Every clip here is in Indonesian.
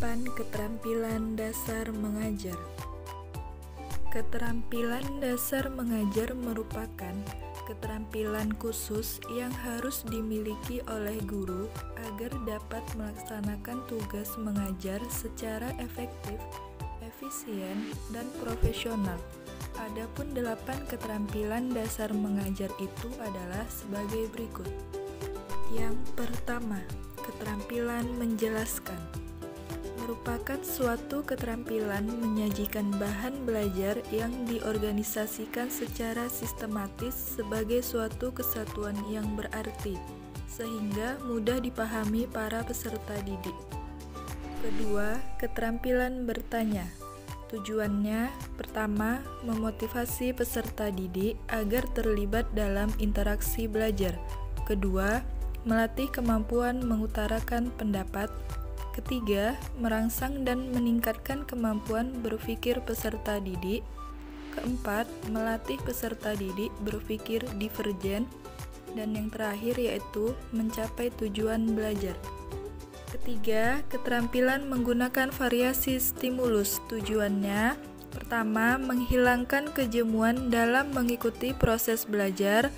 8. Keterampilan dasar mengajar. Keterampilan dasar mengajar merupakan keterampilan khusus yang harus dimiliki oleh guru agar dapat melaksanakan tugas mengajar secara efektif, efisien, dan profesional. Adapun 8 keterampilan dasar mengajar itu adalah sebagai berikut. Yang pertama, keterampilan menjelaskan. Merupakan suatu keterampilan menyajikan bahan belajar yang diorganisasikan secara sistematis sebagai suatu kesatuan yang berarti, sehingga mudah dipahami para peserta didik. Kedua, keterampilan bertanya. Tujuannya, pertama, memotivasi peserta didik agar terlibat dalam interaksi belajar. Kedua, melatih kemampuan mengutarakan pendapat. Ketiga, merangsang dan meningkatkan kemampuan berpikir peserta didik. Keempat, melatih peserta didik berpikir divergen. Dan yang terakhir yaitu mencapai tujuan belajar. Ketiga, keterampilan menggunakan variasi stimulus. Tujuannya, pertama, menghilangkan kejemuan dalam mengikuti proses belajar.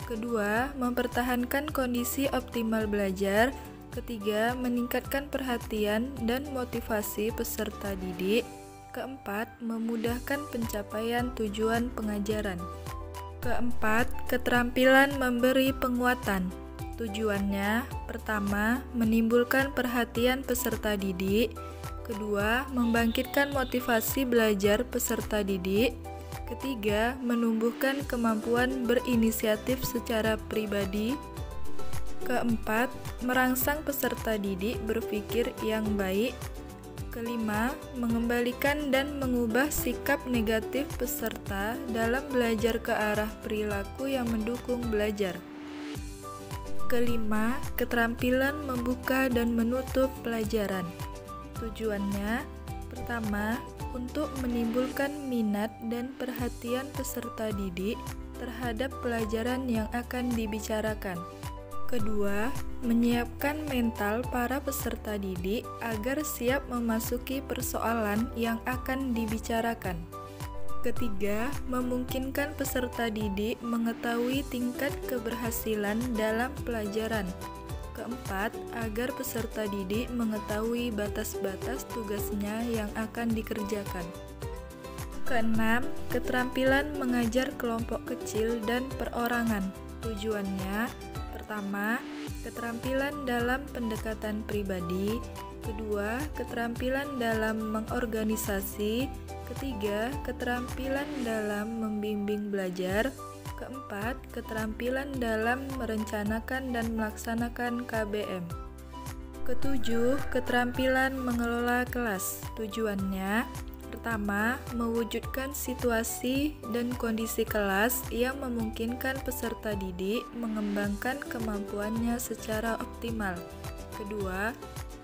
Kedua, mempertahankan kondisi optimal belajar. Ketiga, meningkatkan perhatian dan motivasi peserta didik. Keempat, memudahkan pencapaian tujuan pengajaran. Keempat, keterampilan memberi penguatan. Tujuannya, pertama, menimbulkan perhatian peserta didik. Kedua, membangkitkan motivasi belajar peserta didik. Ketiga, menumbuhkan kemampuan berinisiatif secara pribadi. Keempat, merangsang peserta didik berpikir yang baik. Kelima, mengembalikan dan mengubah sikap negatif peserta dalam belajar ke arah perilaku yang mendukung belajar. Kelima, keterampilan membuka dan menutup pelajaran. Tujuannya, pertama, untuk menimbulkan minat dan perhatian peserta didik terhadap pelajaran yang akan dibicarakan. Kedua, menyiapkan mental para peserta didik agar siap memasuki persoalan yang akan dibicarakan. Ketiga, memungkinkan peserta didik mengetahui tingkat keberhasilan dalam pelajaran. Keempat, agar peserta didik mengetahui batas-batas tugasnya yang akan dikerjakan. Keenam, keterampilan mengajar kelompok kecil dan perorangan. Tujuannya, pertama, keterampilan dalam pendekatan pribadi. Kedua, keterampilan dalam mengorganisasi. Ketiga, keterampilan dalam membimbing belajar. Keempat, keterampilan dalam merencanakan dan melaksanakan KBM. Ketujuh, keterampilan mengelola kelas. Tujuannya, pertama, mewujudkan situasi dan kondisi kelas yang memungkinkan peserta didik mengembangkan kemampuannya secara optimal. Kedua,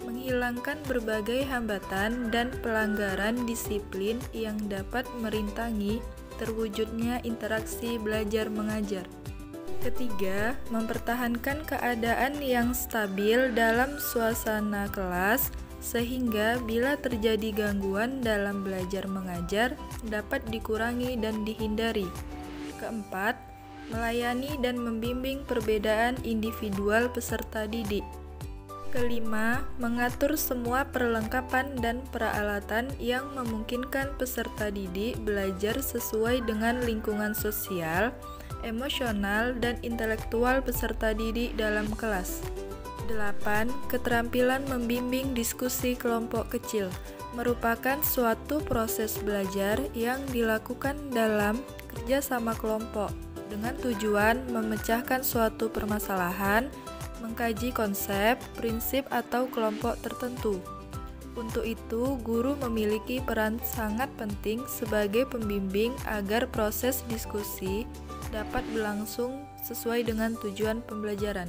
menghilangkan berbagai hambatan dan pelanggaran disiplin yang dapat merintangi terwujudnya interaksi belajar mengajar. Ketiga, mempertahankan keadaan yang stabil dalam suasana kelas sehingga bila terjadi gangguan dalam belajar mengajar dapat dikurangi dan dihindari. Keempat, melayani dan membimbing perbedaan individual peserta didik. Kelima, mengatur semua perlengkapan dan peralatan yang memungkinkan peserta didik belajar sesuai dengan lingkungan sosial, emosional, dan intelektual peserta didik dalam kelas. 8. Keterampilan membimbing diskusi kelompok kecil merupakan suatu proses belajar yang dilakukan dalam kerjasama kelompok dengan tujuan memecahkan suatu permasalahan, mengkaji konsep, prinsip, atau kelompok tertentu. Untuk itu, guru memiliki peran sangat penting sebagai pembimbing agar proses diskusi dapat berlangsung sesuai dengan tujuan pembelajaran.